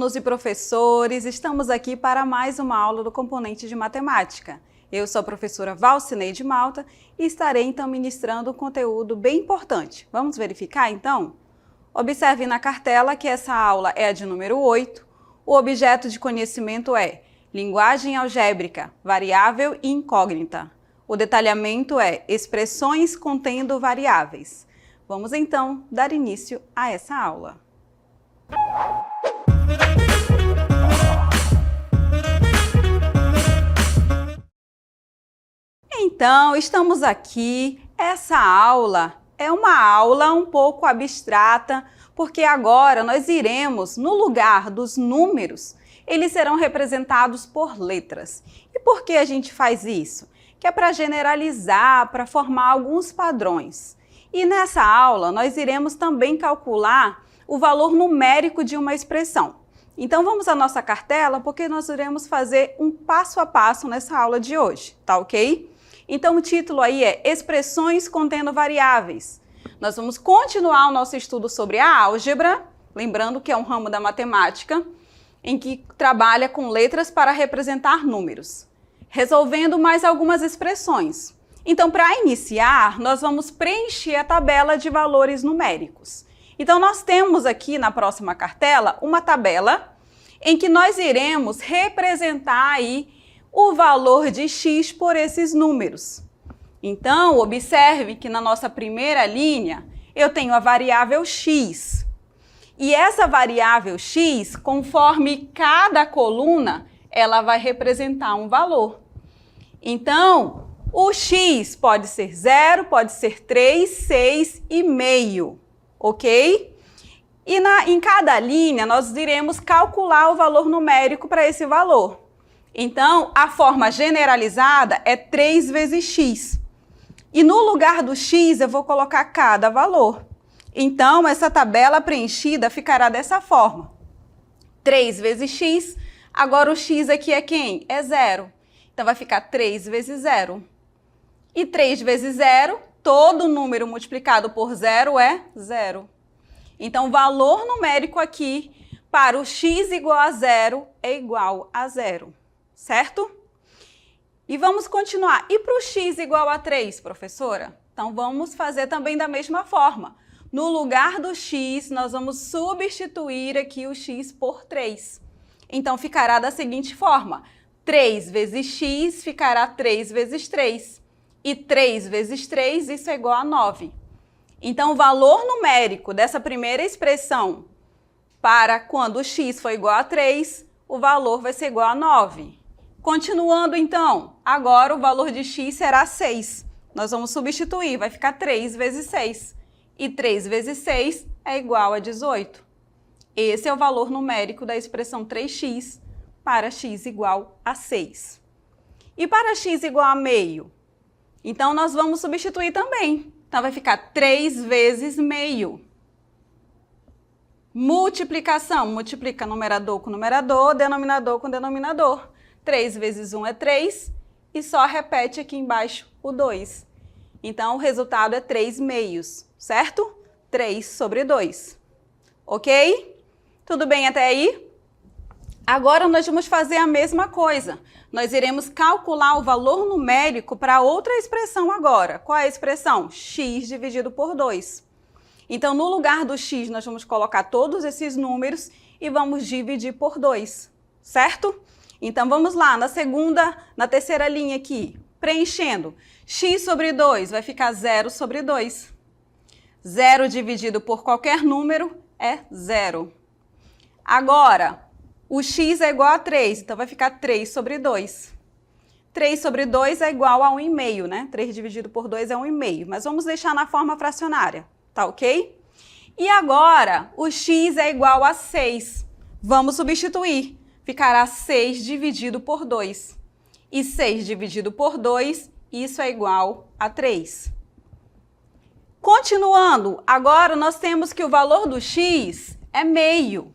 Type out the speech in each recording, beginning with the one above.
alunos e professores, estamos aqui para mais uma aula do componente de matemática. Eu sou a professora Valcineide Malta e estarei então ministrando um conteúdo bem importante. Vamos verificar então? Observe na cartela que essa aula é a de número 8. O objeto de conhecimento é linguagem algébrica, variável e incógnita. O detalhamento é expressões contendo variáveis. Vamos então dar início a essa aula. Então, estamos aqui. Essa aula é uma aula um pouco abstrata, porque agora nós iremos, no lugar dos números, eles serão representados por letras. E por que a gente faz isso? Que é para generalizar, para formar alguns padrões. E nessa aula nós iremos também calcular o valor numérico de uma expressão. Então vamos à nossa cartela, porque nós iremos fazer um passo a passo nessa aula de hoje, tá ok? Então o título aí é Expressões contendo variáveis. Nós vamos continuar o nosso estudo sobre a álgebra, lembrando que é um ramo da matemática, em que trabalha com letras para representar números, resolvendo mais algumas expressões. Então, para iniciar, nós vamos preencher a tabela de valores numéricos. Então, nós temos aqui na próxima cartela uma tabela em que nós iremos representar aí o valor de x por esses números. Então, observe que na nossa primeira linha eu tenho a variável x. E essa variável x, conforme cada coluna, ela vai representar um valor. Então, o x pode ser 0, pode ser 3, 6 e meio, ok? E em cada linha nós iremos calcular o valor numérico para esse valor. Então, a forma generalizada é 3 vezes x. E no lugar do x eu vou colocar cada valor. Então, essa tabela preenchida ficará dessa forma. 3 vezes x, agora o x aqui é quem? É 0. Então, vai ficar 3 vezes 0. E 3 vezes 0, todo número multiplicado por 0 é 0. Então, o valor numérico aqui para o x igual a 0 é igual a 0, certo? E vamos continuar. E para o x igual a 3, professora? Então, vamos fazer também da mesma forma. No lugar do x, nós vamos substituir aqui o x por 3. Então, ficará da seguinte forma. 3 vezes x ficará 3 vezes 3. E 3 vezes 3, isso é igual a 9. Então, o valor numérico dessa primeira expressão para quando o x for igual a 3, o valor vai ser igual a 9. Continuando, então, agora o valor de x será 6. Nós vamos substituir, vai ficar 3 vezes 6. E 3 vezes 6 é igual a 18. Esse é o valor numérico da expressão 3x para x igual a 6. E para x igual a meio? Então, nós vamos substituir também. Então, vai ficar 3 vezes meio. Multiplicação. Multiplica numerador com numerador, denominador com denominador. 3 vezes 1 é 3 e só repete aqui embaixo o 2. Então, o resultado é 3 meios, certo? 3 sobre 2. Ok? Tudo bem até aí? Agora, nós vamos fazer a mesma coisa. Nós iremos calcular o valor numérico para outra expressão agora. Qual é a expressão? X dividido por 2. Então, no lugar do x, nós vamos colocar todos esses números e vamos dividir por 2, certo? Então, vamos lá, na terceira linha aqui, preenchendo. X sobre 2 vai ficar 0 sobre 2. 0 dividido por qualquer número é 0. Agora, o x é igual a 3, então vai ficar 3 sobre 2. 3 sobre 2 é igual a 1,5, né? 3 dividido por 2 é 1,5, mas vamos deixar na forma fracionária, tá ok? E agora, o x é igual a 6. Vamos substituir. Ficará 6 dividido por 2. E 6 dividido por 2, isso é igual a 3. Continuando, agora nós temos que o valor do x é meio.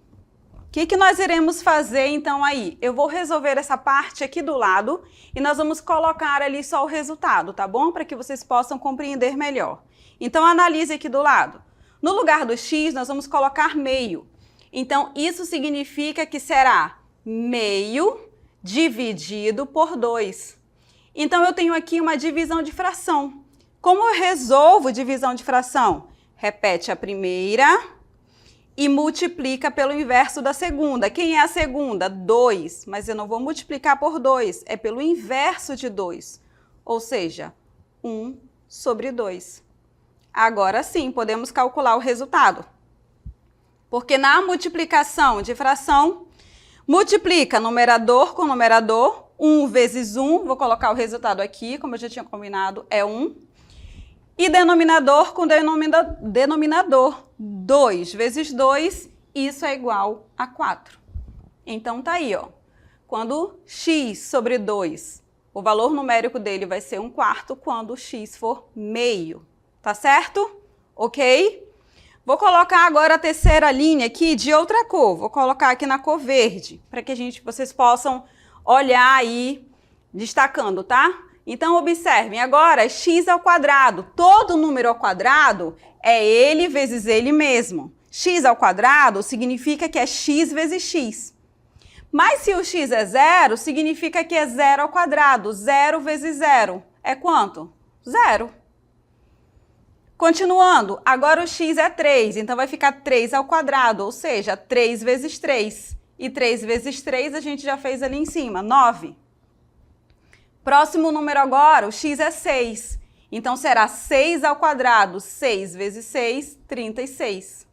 O que nós iremos fazer então aí? Eu vou resolver essa parte aqui do lado e nós vamos colocar ali só o resultado, tá bom? Para que vocês possam compreender melhor. Então, analise aqui do lado. No lugar do x, nós vamos colocar meio. Então, isso significa que será meio dividido por 2. Então, eu tenho aqui uma divisão de fração. Como eu resolvo divisão de fração? Repete a primeira e multiplica pelo inverso da segunda. Quem é a segunda? 2. Mas eu não vou multiplicar por 2, é pelo inverso de 2. Ou seja, 1 sobre 2. Agora sim, podemos calcular o resultado. Porque na multiplicação de fração, multiplica numerador com numerador, 1 vezes 1, vou colocar o resultado aqui, como eu já tinha combinado, é 1. E denominador com denominador, 2 vezes 2, isso é igual a 4. Então tá aí, ó. Quando x sobre 2, o valor numérico dele vai ser 1/4 quando x for meio. Tá certo? Ok? Vou colocar agora a terceira linha aqui de outra cor. Vou colocar aqui na cor verde, para que vocês possam olhar aí, destacando, tá? Então, observem, agora, x ao quadrado. Todo número ao quadrado é ele vezes ele mesmo. X ao quadrado significa que é x vezes x. Mas se o x é 0, significa que é 0 ao quadrado. 0 vezes 0 é quanto? 0. Continuando, agora o x é 3, então vai ficar 3 ao quadrado, ou seja, 3 vezes 3. E 3 vezes 3 a gente já fez ali em cima, 9. Próximo número agora, o x é 6. Então será 6 ao quadrado, 6 vezes 6, 36.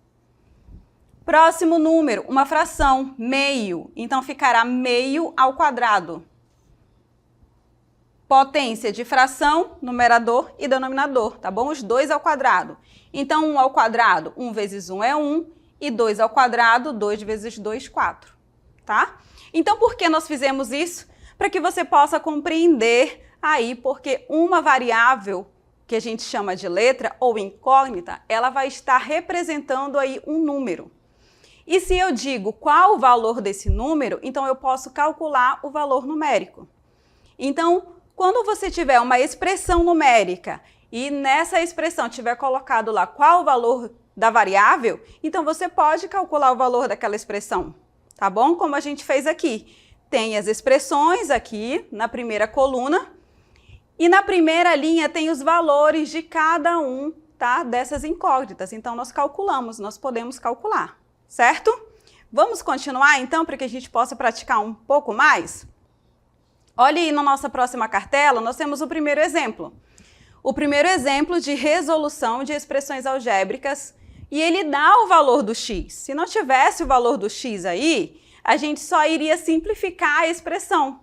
Próximo número, uma fração, meio. Então ficará meio ao quadrado. Potência de fração, numerador e denominador, tá bom? Os dois ao quadrado. Então, 1 ao quadrado, 1 vezes 1 é 1, e 2 ao quadrado, 2 vezes 2, 4, tá? Então, por que nós fizemos isso? Para que você possa compreender aí, porque uma variável, que a gente chama de letra ou incógnita, ela vai estar representando aí um número. E se eu digo qual o valor desse número, então eu posso calcular o valor numérico. Então, quando você tiver uma expressão numérica e nessa expressão tiver colocado lá qual o valor da variável, então você pode calcular o valor daquela expressão, tá bom? Como a gente fez aqui. Tem as expressões aqui na primeira coluna e na primeira linha tem os valores de cada um, tá? Dessas incógnitas. Então, nós calculamos, nós podemos calcular, certo? Vamos continuar então para que a gente possa praticar um pouco mais? Olha aí na nossa próxima cartela, nós temos o primeiro exemplo. O primeiro exemplo de resolução de expressões algébricas e ele dá o valor do x. Se não tivesse o valor do x aí, a gente só iria simplificar a expressão.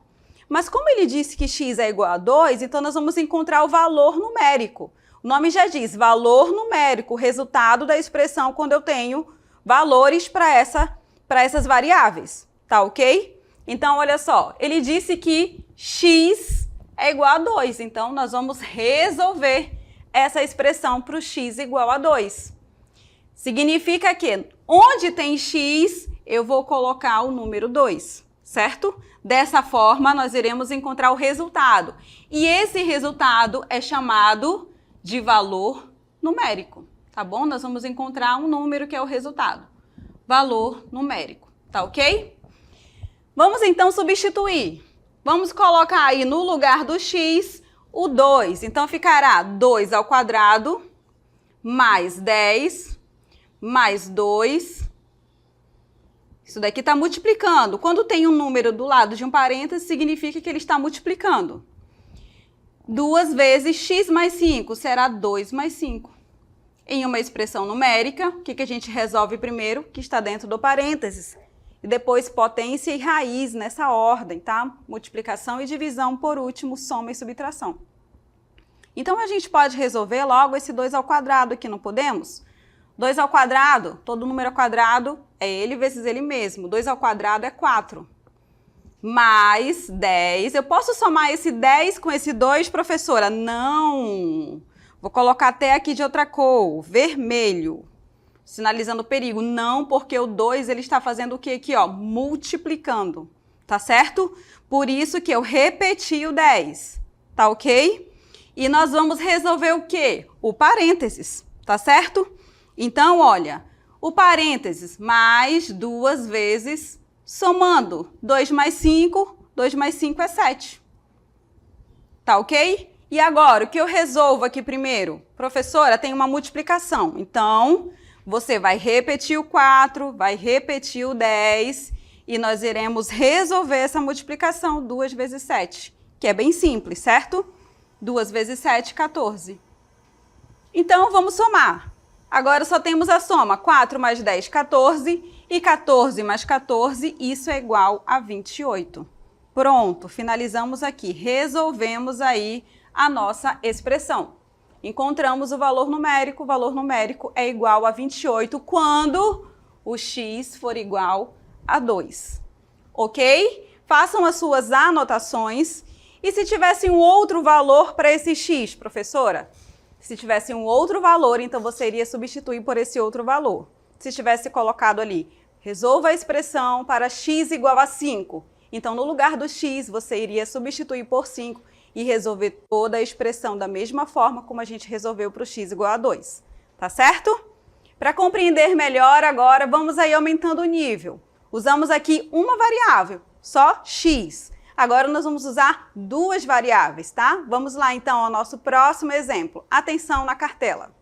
Mas como ele disse que x é igual a 2, então nós vamos encontrar o valor numérico. O nome já diz, valor numérico, resultado da expressão quando eu tenho valores para essas variáveis, tá ok? Então, olha só, ele disse que x é igual a 2, então nós vamos resolver essa expressão para o x igual a 2. Significa que onde tem x, eu vou colocar o número 2, certo? Dessa forma, nós iremos encontrar o resultado. E esse resultado é chamado de valor numérico, tá bom? Nós vamos encontrar um número que é o resultado. Valor numérico, tá ok? Vamos então substituir. Vamos colocar aí no lugar do x o 2. Então ficará 2 ao quadrado mais 10 mais 2. Isso daqui está multiplicando. Quando tem um número do lado de um parêntese, significa que ele está multiplicando. 2 vezes x mais 5 será 2 mais 5. Em uma expressão numérica, o que a gente resolve primeiro? Que está dentro do parênteses. E depois potência e raiz nessa ordem, tá? Multiplicação e divisão, por último, soma e subtração. Então, a gente pode resolver logo esse 2 ao quadrado aqui, não podemos? 2 ao quadrado, todo número ao quadrado é ele vezes ele mesmo. 2 ao quadrado é 4. Mais 10. Eu posso somar esse 10 com esse 2, professora? Não! Vou colocar até aqui de outra cor, vermelho. Sinalizando perigo. Não, porque o 2 ele está fazendo o que aqui, ó? Multiplicando. Tá certo? Por isso que eu repeti o 10. Tá ok? E nós vamos resolver o quê? O parênteses. Tá certo? Então, olha, o parênteses mais 2 vezes somando. 2 mais 5, 2 mais 5 é 7. Tá ok? E agora, o que eu resolvo aqui primeiro? Professora, tem uma multiplicação. Então, você vai repetir o 4, vai repetir o 10 e nós iremos resolver essa multiplicação, 2 vezes 7, que é bem simples, certo? 2 vezes 7, 14. Então, vamos somar. Agora só temos a soma, 4 mais 10, 14, e 14 mais 14, isso é igual a 28. Pronto, finalizamos aqui, resolvemos aí a nossa expressão. Encontramos o valor numérico é igual a 28 quando o x for igual a 2. Ok? Façam as suas anotações. E se tivesse um outro valor para esse x, professora? Se tivesse um outro valor, então você iria substituir por esse outro valor. Se tivesse colocado ali, resolva a expressão para x igual a 5. Então, no lugar do x, você iria substituir por 5 e resolver toda a expressão da mesma forma como a gente resolveu para o x igual a 2. Tá certo? Para compreender melhor agora, vamos aí aumentando o nível. Usamos aqui uma variável, só x. Agora nós vamos usar 2 variáveis, tá? Vamos lá então ao nosso próximo exemplo. Atenção na cartela.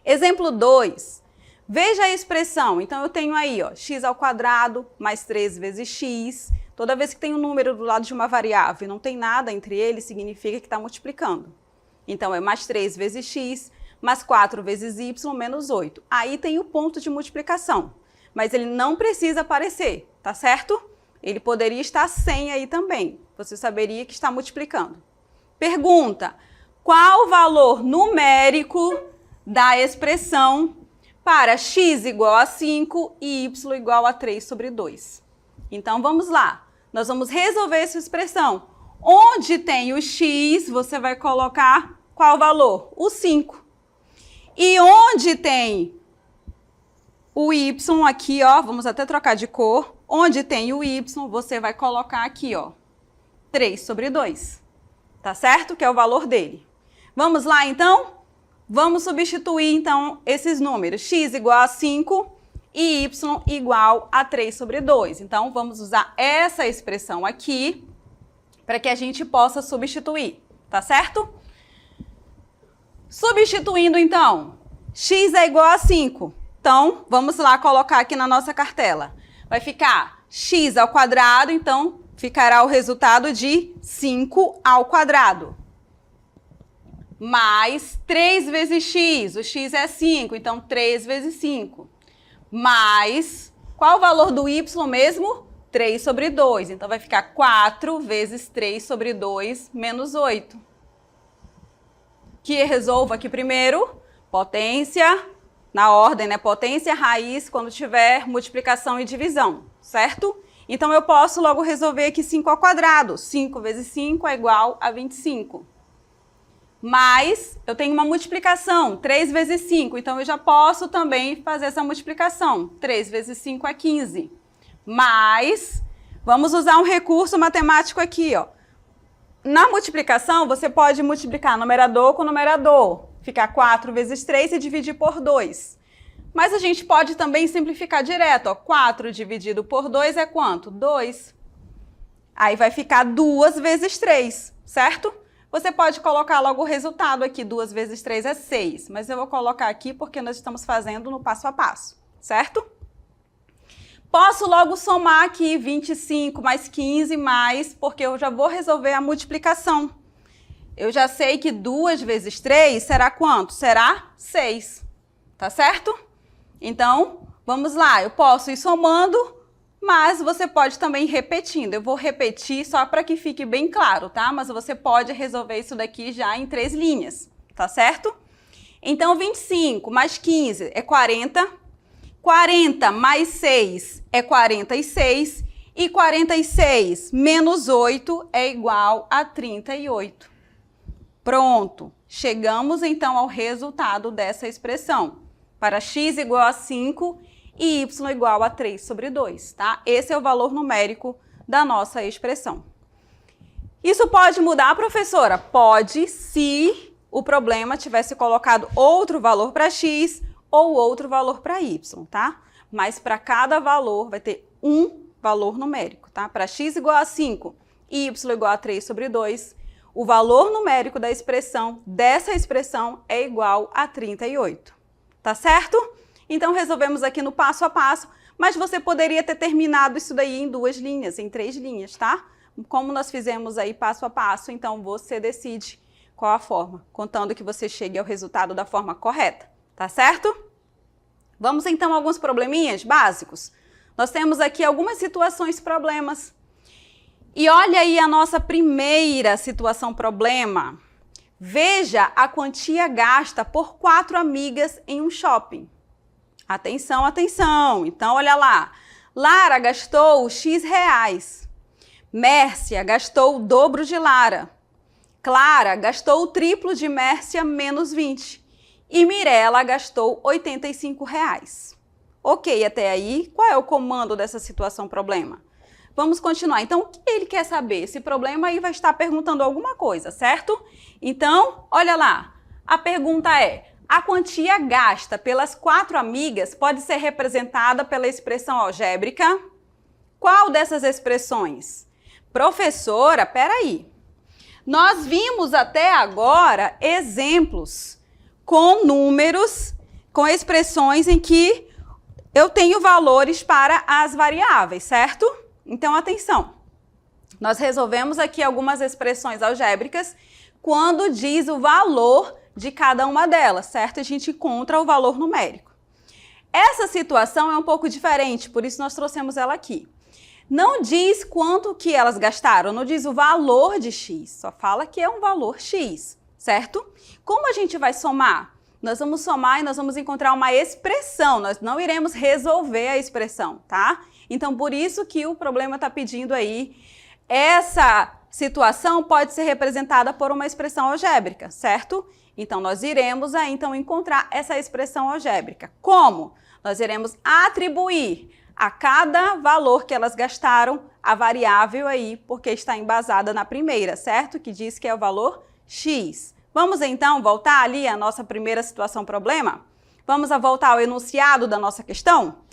Exemplo 2. Veja a expressão. Então eu tenho aí, ó, x² mais 3 vezes x. Toda vez que tem um número do lado de uma variável e não tem nada entre eles, significa que está multiplicando. Então é mais 3 vezes x, mais 4 vezes y, menos 8. Aí tem o ponto de multiplicação, mas ele não precisa aparecer, tá certo? Ele poderia estar sem aí também. Você saberia que está multiplicando. Pergunta: qual o valor numérico da expressão para x igual a 5 e y igual a 3 sobre 2? Então, vamos lá. Nós vamos resolver essa expressão. Onde tem o x, você vai colocar qual valor? O 5. E onde tem o y aqui, ó, vamos até trocar de cor. Onde tem o y, você vai colocar aqui, ó, 3 sobre 2. Tá certo? Que é o valor dele. Vamos lá, então? Vamos substituir, então, esses números. X igual a 5 e y igual a 3 sobre 2. Então, vamos usar essa expressão aqui para que a gente possa substituir. Tá certo? Substituindo, então, x é igual a 5. Então, vamos lá colocar aqui na nossa cartela. Vai ficar x ao quadrado, então ficará o resultado de 5 ao quadrado. Mais 3 vezes x, o x é 5, então 3 vezes 5. Mais, qual o valor do y mesmo? 3 sobre 2, então vai ficar 4 vezes 3 sobre 2 menos 8. Que resolva aqui primeiro, potência, na ordem, né? Potência, raiz, quando tiver multiplicação e divisão, certo? Então eu posso logo resolver aqui 5 ao quadrado. 5 vezes 5 é igual a 25. Mas eu tenho uma multiplicação, 3 vezes 5, então eu já posso também fazer essa multiplicação. 3 vezes 5 é 15. Mas, vamos usar um recurso matemático aqui, ó. Na multiplicação, você pode multiplicar numerador com numerador. Ficar 4 vezes 3 e dividir por 2. Mas a gente pode também simplificar direto, ó. 4 dividido por 2 é quanto? 2. Aí vai ficar 2 vezes 3, certo? Você pode colocar logo o resultado aqui, 2 vezes 3 é 6, mas eu vou colocar aqui porque nós estamos fazendo no passo a passo, certo? Posso logo somar aqui 25 mais 15 mais, porque eu já vou resolver a multiplicação. Eu já sei que 2 vezes 3 será quanto? Será 6, tá certo? Então, vamos lá, eu posso ir somando, mas você pode também ir repetindo. Eu vou repetir só para que fique bem claro, tá? Mas você pode resolver isso daqui já em 3 linhas, tá certo? Então, 25 mais 15 é 40. 40 mais 6 é 46. E 46 menos 8 é igual a 38. Pronto. Chegamos, então, ao resultado dessa expressão. Para x igual a 5 e y igual a 3 sobre 2, tá? Esse é o valor numérico da nossa expressão. Isso pode mudar, professora? Pode, se o problema tivesse colocado outro valor para x ou outro valor para y, tá? Mas para cada valor vai ter um valor numérico, tá? Para x igual a 5 e y igual a 3 sobre 2, o valor numérico da expressão, dessa expressão, é igual a 38. Tá certo? Então, resolvemos aqui no passo a passo, mas você poderia ter terminado isso daí em 2 linhas, em 3 linhas, tá? Como nós fizemos aí passo a passo, então você decide qual a forma, contando que você chegue ao resultado da forma correta, tá certo? Vamos então a alguns probleminhas básicos. Nós temos aqui algumas situações problemas. E olha aí a nossa primeira situação problema. Veja a quantia gasta por 4 amigas em um shopping. Atenção, atenção. Então, olha lá. Lara gastou X reais. Mércia gastou o dobro de Lara. Clara gastou o triplo de Mércia menos 20. E Mirella gastou 85 reais. Ok, até aí, qual é o comando dessa situação problema? Vamos continuar. Então, o que ele quer saber? Esse problema aí vai estar perguntando alguma coisa, certo? Então, olha lá. A pergunta é, a quantia gasta pelas 4 amigas pode ser representada pela expressão algébrica? Qual dessas expressões? Professora, peraí. Nós vimos até agora exemplos com números, com expressões em que eu tenho valores para as variáveis, certo? Então, atenção, nós resolvemos aqui algumas expressões algébricas quando diz o valor de cada uma delas, certo? A gente encontra o valor numérico. Essa situação é um pouco diferente, por isso nós trouxemos ela aqui. Não diz quanto que elas gastaram, não diz o valor de x, só fala que é um valor x, certo? Como a gente vai somar? Nós vamos somar e nós vamos encontrar uma expressão, nós não iremos resolver a expressão, tá? Então, por isso que o problema está pedindo aí, essa situação pode ser representada por uma expressão algébrica, certo? Então, nós iremos aí, então, encontrar essa expressão algébrica. Como? Nós iremos atribuir a cada valor que elas gastaram a variável aí, porque está embasada na primeira, certo? Que diz que é o valor x. Vamos, então, voltar ali à nossa primeira situação problema? Vamos voltar ao enunciado da nossa questão?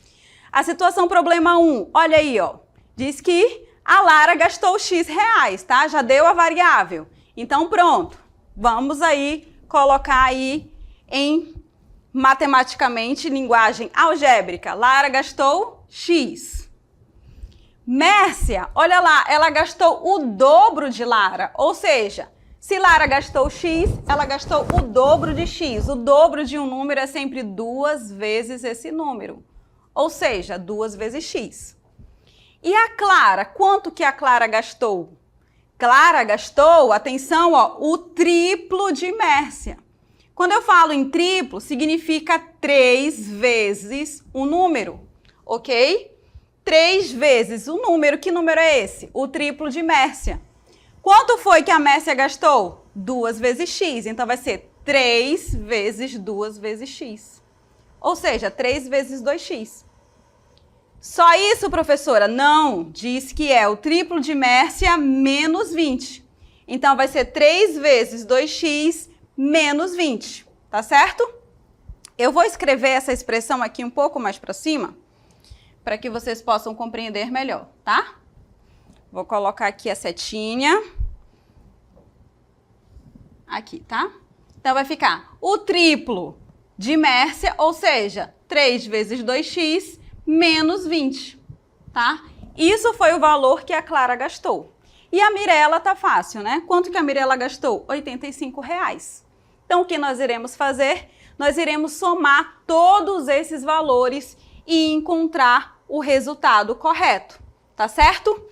A situação problema 1, olha aí, ó, diz que a Lara gastou X reais, tá? Já deu a variável. Então, pronto. Vamos aí colocar aí em matematicamente linguagem algébrica. Lara gastou X. Mércia, olha lá, ela gastou o dobro de Lara, ou seja, se Lara gastou X, ela gastou o dobro de X. O dobro de um número é sempre 2 vezes esse número. Ou seja, 2 vezes x. E a Clara, quanto que a Clara gastou? Clara gastou, atenção, ó, o triplo de Mércia. Quando eu falo em triplo, significa 3 vezes o número, ok? 3 vezes o número, que número é esse? O triplo de Mércia. Quanto foi que a Mércia gastou? 2 vezes x, então vai ser 3 vezes 2 vezes x. Ou seja, 3 vezes 2x. Só isso, professora? Não, diz que é o triplo de Mércia menos 20. Então, vai ser 3 vezes 2x menos 20, tá certo? Eu vou escrever essa expressão aqui um pouco mais para cima, para que vocês possam compreender melhor, tá? Vou colocar aqui a setinha. Aqui, tá? Então, vai ficar o triplo de Mércia, ou seja, 3 vezes 2x menos 20, tá? Isso foi o valor que a Clara gastou. E a Mirella tá fácil, né? Quanto que a Mirella gastou? 85 reais. Então, o que nós iremos fazer? Nós iremos somar todos esses valores e encontrar o resultado correto, tá certo?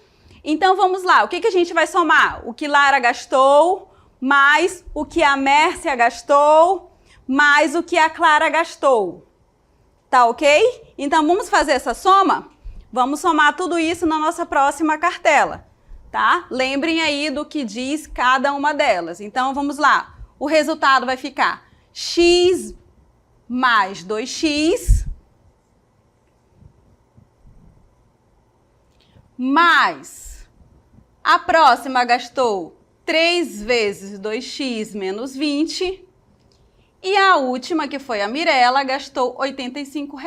Então, vamos lá. O que a gente vai somar? O que Lara gastou, mais o que a Mércia gastou, mais o que a Clara gastou. Tá ok? Então, vamos fazer essa soma? Vamos somar tudo isso na nossa próxima cartela, tá? Lembrem aí do que diz cada uma delas. Então, vamos lá. O resultado vai ficar x mais 2x mais a próxima gastou 3 vezes 2x menos 20 E a última, que foi a Mirella, gastou R$ 85.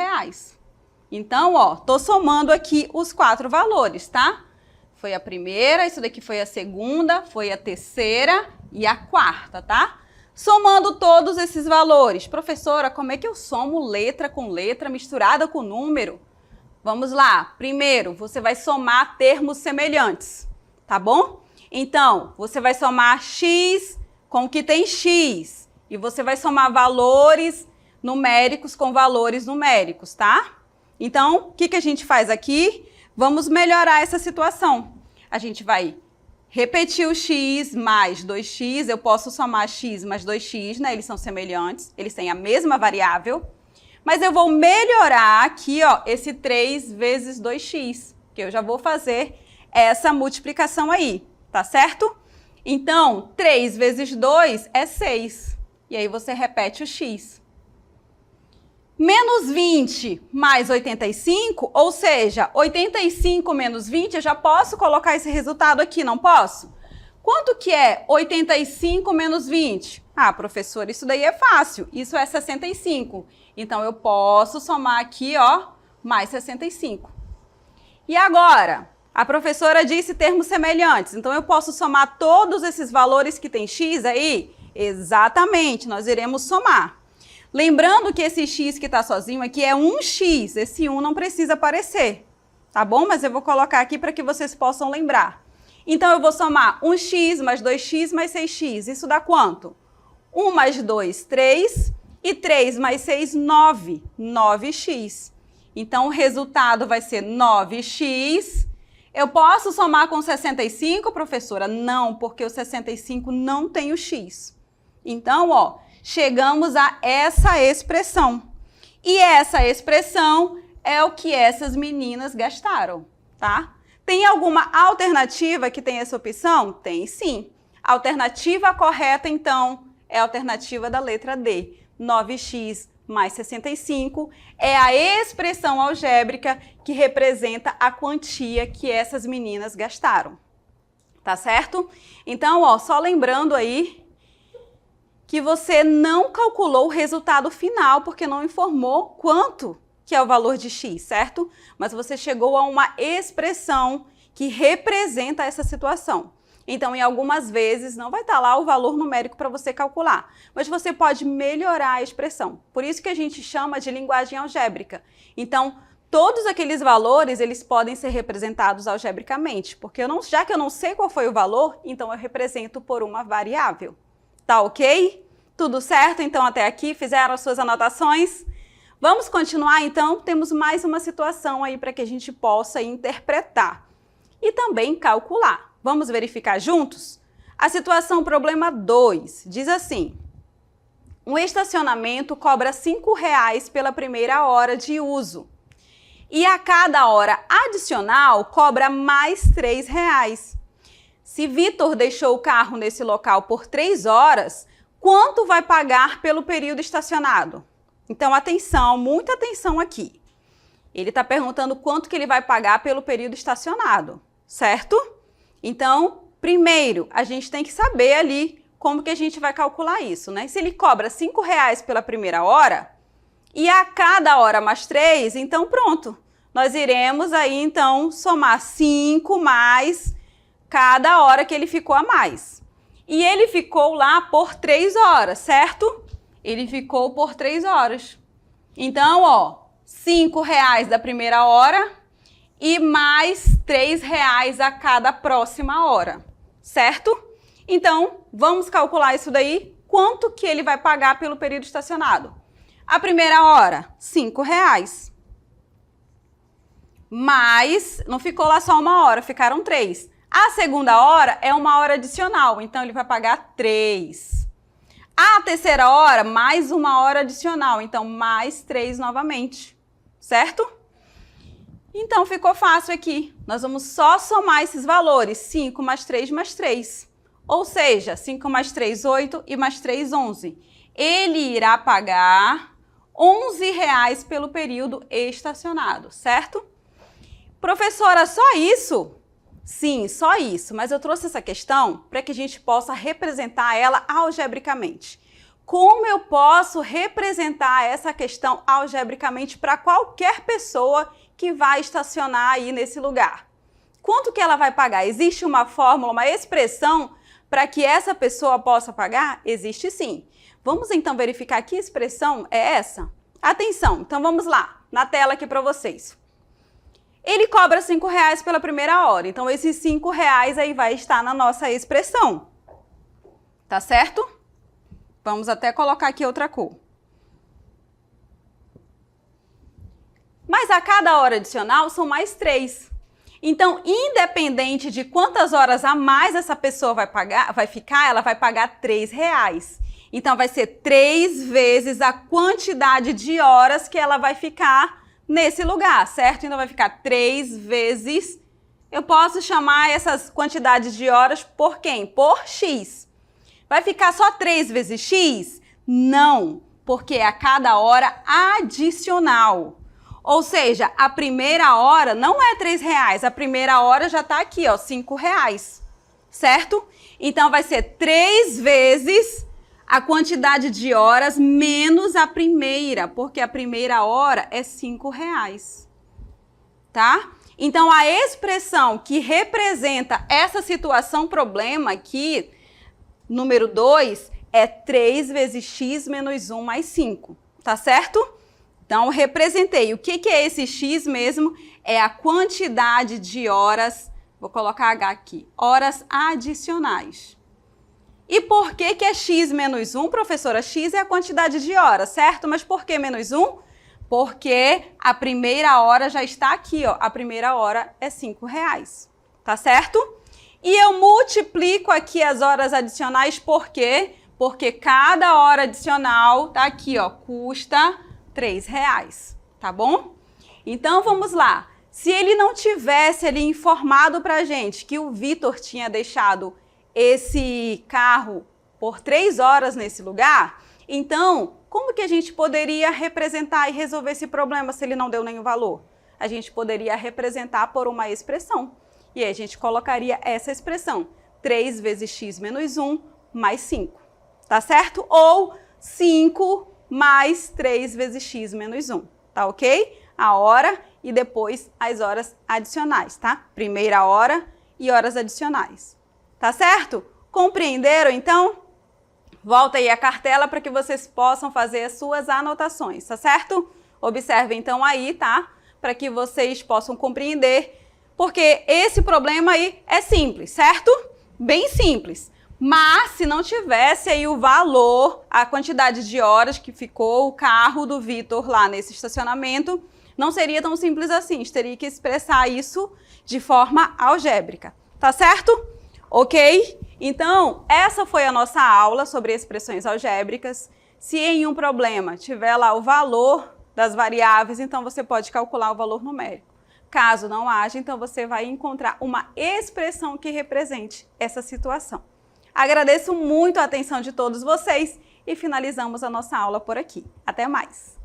Então, ó, tô somando aqui os 4 valores, tá? Foi a primeira, isso daqui foi a segunda, foi a terceira e a quarta, tá? Somando todos esses valores. Professora, como é que eu somo letra com letra misturada com número? Vamos lá. Primeiro, você vai somar termos semelhantes, tá bom? Então, você vai somar x com o que tem x. E você vai somar valores numéricos com valores numéricos, tá? Então, o que a gente faz aqui? Vamos melhorar essa situação. A gente vai repetir o x mais 2x. Eu posso somar x mais 2x, né? Eles são semelhantes, eles têm a mesma variável. Mas eu vou melhorar aqui, ó, esse 3 vezes 2x, que eu já vou fazer essa multiplicação aí, tá certo? Então, 3 vezes 2 é 6. E aí você repete o x. Menos 20 mais 85, ou seja, 85 menos 20, eu já posso colocar esse resultado aqui, não posso? Quanto que é 85 menos 20? Ah, professor, isso daí é fácil, isso é 65. Então, eu posso somar aqui, ó, mais 65. E agora, a professora disse termos semelhantes, então eu posso somar todos esses valores que tem x aí? Exatamente, nós iremos somar. Lembrando que esse x que está sozinho aqui é 1x, esse 1 não precisa aparecer, tá bom? Mas eu vou colocar aqui para que vocês possam lembrar. Então, eu vou somar 1x mais 2x mais 6x, isso dá quanto? 1 mais 2, 3, e 3 mais 6, 9, 9x. Então, o resultado vai ser 9x. Eu posso somar com 65, professora? Não, porque o 65 não tem o x. Então, ó, chegamos a essa expressão. E essa expressão é o que essas meninas gastaram, tá? Tem alguma alternativa que tem essa opção? Tem sim. A alternativa correta, então, é a alternativa da letra D. 9x mais 65 é a expressão algébrica que representa a quantia que essas meninas gastaram. Tá certo? Então, ó, só lembrando aí que você não calculou o resultado final porque não informou quanto que é o valor de x, certo? Mas você chegou a uma expressão que representa essa situação. Então, em algumas vezes, não vai estar lá o valor numérico para você calcular, mas você pode melhorar a expressão. Por isso que a gente chama de linguagem algébrica. Então, todos aqueles valores, eles podem ser representados algebricamente, porque já que eu não sei qual foi o valor, então eu represento por uma variável. Tá ok? Tudo certo? Então, até aqui, fizeram as suas anotações? Vamos continuar, então? Temos mais uma situação aí para que a gente possa interpretar e também calcular. Vamos verificar juntos? A situação problema 2 diz assim: um estacionamento cobra R$ 5,00 pela primeira hora de uso e a cada hora adicional cobra mais R$ 3,00. Se Vitor deixou o carro nesse local por 3 horas, quanto vai pagar pelo período estacionado? Então, atenção, muita atenção aqui. Ele está perguntando quanto que ele vai pagar pelo período estacionado, certo? Então, primeiro, a gente tem que saber ali como que a gente vai calcular isso, né? Se ele cobra R$ 5,00 pela primeira hora e a cada hora mais 3, então pronto. Nós iremos aí, então, somar 5 mais cada hora que ele ficou a mais. E ele ficou lá por 3 horas, certo? Ele ficou por 3 horas. Então, ó, R$ 5,00 da primeira hora e mais R$ 3,00 a cada próxima hora, certo? Então, vamos calcular isso daí. Quanto que ele vai pagar pelo período estacionado? A primeira hora, R$ 5,00. Mas, não ficou lá só uma hora, ficaram 3. A segunda hora é uma hora adicional, então ele vai pagar 3. A terceira hora, mais uma hora adicional, então mais 3 novamente, certo? Então ficou fácil aqui. Nós vamos só somar esses valores, 5 mais 3 mais 3. Ou seja, 5 mais 3, 8 e mais 3, 11. Ele irá pagar R$ 11,00 pelo período estacionado, certo? Professora, só isso? Sim, só isso, mas eu trouxe essa questão para que a gente possa representar ela algebricamente. como eu posso representar essa questão algebricamente para qualquer pessoa que vai estacionar aí nesse lugar? Quanto que ela vai pagar? Existe uma fórmula, uma expressão para que essa pessoa possa pagar? Existe sim. Vamos então verificar que expressão é essa? Atenção, então vamos lá, na tela aqui para vocês. Ele cobra R$5 pela primeira hora, então esses R$5 aí vai estar na nossa expressão. Tá certo? Vamos até colocar aqui outra cor. Mas a cada hora adicional são mais 3. Então, independente de quantas horas a mais essa pessoa vai ficar, ela vai pagar R$3. Então, vai ser 3 vezes a quantidade de horas que ela vai ficar nesse lugar, certo? Então, vai ficar 3 vezes... Eu posso chamar essas quantidades de horas por quem? Por X. Vai ficar só 3 vezes X? Não, porque é a cada hora adicional. Ou seja, a primeira hora não é R$3, a primeira hora já está aqui, ó, R$5, certo? Então, vai ser 3 vezes a quantidade de horas menos a primeira, porque a primeira hora é R$5, tá? Então, a expressão que representa essa situação problema aqui, número 2, é 3 vezes x menos 1 mais 5, tá certo? Então, representei. O que é esse x mesmo? É a quantidade de horas, vou colocar H aqui, horas adicionais. E por que é x menos 1, professora? X é a quantidade de horas, certo? Mas por que menos 1? Porque a primeira hora já está aqui, ó. A primeira hora é R$5, tá certo? E eu multiplico aqui as horas adicionais, por quê? Porque cada hora adicional tá aqui, ó, custa R$3, tá bom? Então, vamos lá. Se ele não tivesse ali informado pra gente que o Vitor tinha deixado esse carro por 3 horas nesse lugar, então, como que a gente poderia representar e resolver esse problema se ele não deu nenhum valor? A gente poderia representar por uma expressão. E aí a gente colocaria essa expressão, 3 vezes x menos 1 mais 5, tá certo? Ou 5 mais 3 vezes x menos 1, tá ok? A hora e depois as horas adicionais, tá? Primeira hora e horas adicionais, tá certo? Compreenderam, então? Volta aí a cartela para que vocês possam fazer as suas anotações, tá certo? Observem então aí, tá? Para que vocês possam compreender, porque esse problema aí é simples, certo? Bem simples. Mas se não tivesse aí o valor, a quantidade de horas que ficou o carro do Vitor lá nesse estacionamento, não seria tão simples assim. A gente teria que expressar isso de forma algébrica, tá certo? Ok? Então, essa foi a nossa aula sobre expressões algébricas. Se em um problema tiver lá o valor das variáveis, então você pode calcular o valor numérico. Caso não haja, então você vai encontrar uma expressão que represente essa situação. Agradeço muito a atenção de todos vocês e finalizamos a nossa aula por aqui. Até mais!